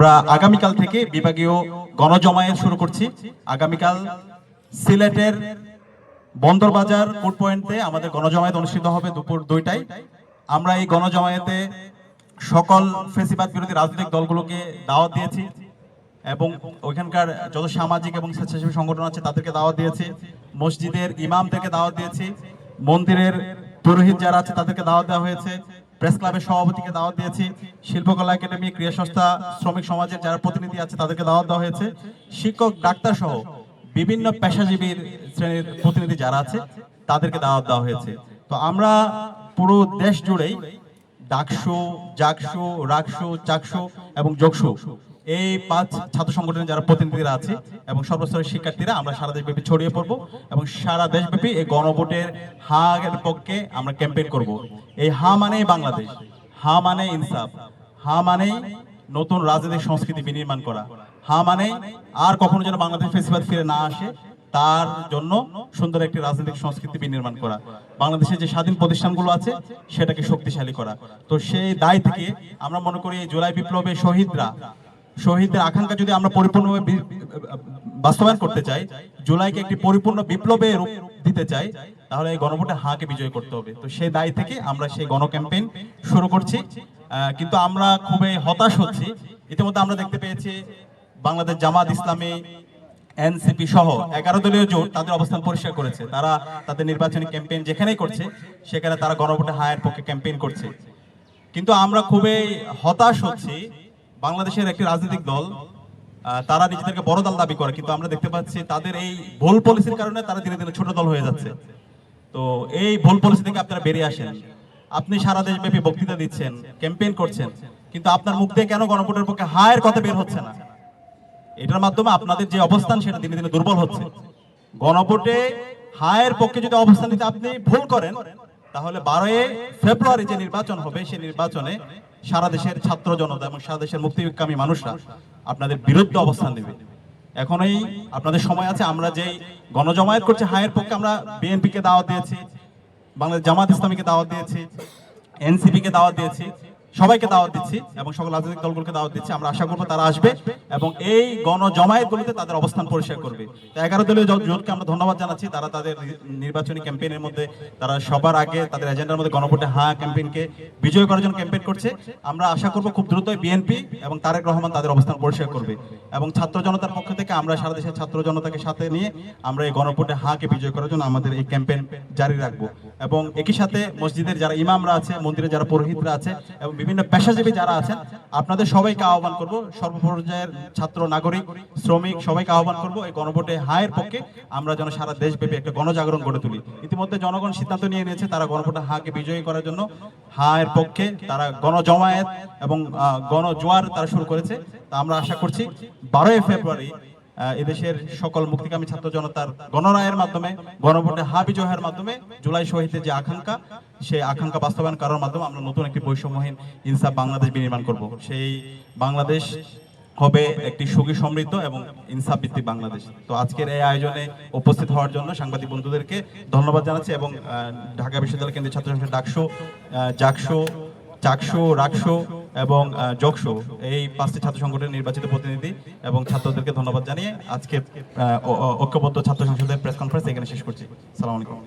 আমরা আগামীকাল থেকে বিভাগীয় গণজমায়েত শুরু করছি। আগামীকাল সিলেটের বন্দরবাজার কোর্ট পয়েন্টে আমাদের গণজমায়েত অনুষ্ঠিত হবে দুপুর 2টায়। আমরা এই গণজমায়েতে সকল ফেসিবাদ বিরোধী রাজনৈতিক দলগুলোকে দাওয়াত দিয়েছি এবং ওইখানকার যত সামাজিক এবং স্বেচ্ছাসেবী সংগঠন আছে তাদেরকে দাওয়াত দিয়েছি, মসজিদের ইমামদেরকে দাওয়াত দিয়েছি, মন্দিরের পুরোহিত যারা আছে তাদেরকে দাওয়াত দেওয়া হয়েছে, প্রেস ক্লাবের সভাপতিকে দাওয়াত দিয়েছি, শিল্পকলা একাডেমি, ক্রীড়া সংস্থা, শ্রমিক সমাজের যারা প্রতিনিধি আছে তাদেরকে দাওয়াত দেওয়া হয়েছে, শিক্ষক, ডাক্তার সহ বিভিন্ন পেশাজীবীর শ্রেণীর প্রতিনিধি যারা আছে তাদেরকে দাওয়াত দেওয়া হয়েছে। তো আমরা পুরো দেশ জুড়েই ডাকসু, জাকসু, রাকসু, চাকসু এবং যোগসু এই 5 ছাত্র সংগঠনের যারা প্রতিনিধিরা আছে এবং সর্বস্তরের শিক্ষার্থীরা আমরা সারা দেশব্যাপী ছড়িয়ে পড়বো এবং সারা দেশব্যাপী এই গণভোটের হা এর পক্ষে আমরা ক্যাম্পেইন করব। এই হা মানে বাংলাদেশ, হা মানে ইনসাফ, হা মানে নতুন রাজনৈতিক সংস্কৃতি বিনির্মাণ করা, হা মানে আর কখনো যেন বাংলাদেশ ফেসিবাদ ফিরে না আসে তার জন্য সুন্দর একটি রাজনৈতিক সংস্কৃতি বিনির্মাণ করা, বাংলাদেশের যে স্বাধীন প্রতিষ্ঠানগুলো আছে সেটাকে শক্তিশালী করা। তো সেই দায় থেকে আমরা মনে করি এই জুলাই বিপ্লবে শহীদদের আকাঙ্ক্ষা যদি আমরা পরিপূর্ণভাবে বাস্তবায়ন করতে চাই, জুলাইকে একটি পরিপূর্ণ বিপ্লবে রূপ দিতে চাই, তাহলে এই গণভোটে হাকে বিজয় করতে হবে। তো সেই দায় থেকে আমরা সেই গণ ক্যাম্পেইন শুরু করছি। কিন্তু আমরা খুবই হতাশ হচ্ছি, ইতিমধ্যে আমরা দেখতে পেয়েছি বাংলাদেশ জামাত ইসলামী, এনসিপি সহ 11 দলীয় জোট তাদের অবস্থান পরিষ্কার করেছে। তারা তাদের নির্বাচনী ক্যাম্পেইন যেখানেই করছে সেখানে তারা গণভোটে হায়ের পক্ষে ক্যাম্পেইন করছে। কিন্তু আমরা খুবই হতাশ হচ্ছি, বাংলাদেশের একটি রাজনৈতিক দল তারা নিজেদেরকে বড় দল দাবি করে, কিন্তু আমরা দেখতে পাচ্ছি তাদের এই ভুল পলিসির কারণে তারা দিনে দিনে ছোট দল হয়ে যাচ্ছে। তো এই ভুল পলিসি থেকে আপনারা বেরিয়ে আসেন। আপনি সারা দেশব্যাপী বক্তৃতা দিচ্ছেন, ক্যাম্পেইন করছেন, কিন্তু আপনার মুখ দিয়ে কেন গণভোটের পক্ষে হায়ের কথা বের হচ্ছে না? এটার মাধ্যমে আপনাদের যে অবস্থান সেটা দিনে দিনে দুর্বল হচ্ছে। গণভোটে হায়ের পক্ষে যদি অবস্থান নিতে আপনি ভুল করেন, তাহলে 12 ফেব্রুয়ারি যে নির্বাচন হবে সেই নির্বাচনে সারা দেশের ছাত্র জনতা এবং সারা দেশের মুক্তিকামী মানুষরা আপনাদের বিরুদ্ধে অবস্থান নেবে। এখনই আপনাদের সময় আছে। আমরা যেই গণজমায়েত করছি হায়ের পক্ষে, আমরা বিএনপিকে দাওয়াত দিয়েছি, বাংলাদেশ জামাত ইসলামীকে দাওয়াত দিয়েছি, এনসিপিকে দাওয়াত দিয়েছি, সবাইকে দাওয়াত দিচ্ছি এবং সকল রাজনৈতিক দলগুলোকে দাওয়াত দিচ্ছি। আমরা আশা করবো তারা আসবে এবং এই গণজমায়েতগুলিতে তাদের অবস্থান পরিষ্কার করবে। তো 11 দলীয় জোটকে আমরা ধন্যবাদ জানাচ্ছি। তারা তাদের নির্বাচনী ক্যাম্পেইনের মধ্যে তারা সবার আগে তাদের এজেন্ডার মধ্যে গণভোটে হা ক্যাম্পেইনকে বিজয় করার জন্য ক্যাম্পেইন করছে। আমরা আশা করবো খুব দ্রুতই বিএনপি এবং তারেক রহমান তাদের অবস্থান পরিষ্কার করবে এবং ছাত্র জনতার পক্ষ থেকে আমরা সারা দেশের ছাত্র জনতাকে সাথে নিয়ে আমরা এই গণভোটে হাকে বিজয় করার জন্য আমাদের এই ক্যাম্পেইন জারি রাখবো। এবং একই সাথে মসজিদের যারা ইমামরা আছে, মন্দিরে যারা পুরোহিতরা আছে এবং বিভিন্ন পেশাজীবী যারা আছেন, আপনাদের সবাইকে আহ্বান করব, সর্বপর্যায়ের ছাত্র, নাগরিক, শ্রমিক সবাইকে আহ্বান করব এই গণভোটে হায়ের পক্ষে আমরা যেন সারা দেশব্যাপী একটা গণজাগরণ গড়ে তুলি। ইতিমধ্যে জনগণ সিদ্ধান্ত নিয়ে নিয়েছে তারা গণভোটে হাকে বিজয়ী করার জন্য হায়ের পক্ষে তারা গণজমায়েত এবং গণজোয়ার তারা শুরু করেছে। তা আমরা আশা করছি 12 ফেব্রুয়ারি এদেশের সকল মুক্তিকামী ছাত্র জনতার গণরায়ের মাধ্যমে, গণভোটে হা বিজয়ের মাধ্যমে জুলাই শহীদের যে আকাঙ্ক্ষা, সেই আকাঙ্ক্ষা বাস্তবায়ন করার মাধ্যমে আমরা নতুন একটি বৈষম্যহীন ইনসাফ বাংলাদেশ বিনির্মাণ করব। সেই বাংলাদেশ হবে একটি সুখী, সমৃদ্ধ এবং ইনসাফ ভিত্তিক বাংলাদেশ। তো আজকের এই আয়োজনে উপস্থিত হওয়ার জন্য সাংবাদিক বন্ধুদেরকে ধন্যবাদ জানাচ্ছি এবং ঢাকা বিশ্ববিদ্যালয় কেন্দ্রীয় ছাত্র সংসদ ডাকসু, জাকসু, চাকসু, রাকসু এবং যোগসু এই 5টি ছাত্র সংগঠনের নির্বাচিত প্রতিনিধি এবং ছাত্রদেরকে ধন্যবাদ জানিয়ে আজকে ঐক্যবদ্ধ ছাত্র সংসদের প্রেস কনফারেন্স এখানে শেষ করছি। আসসালামু আলাইকুম।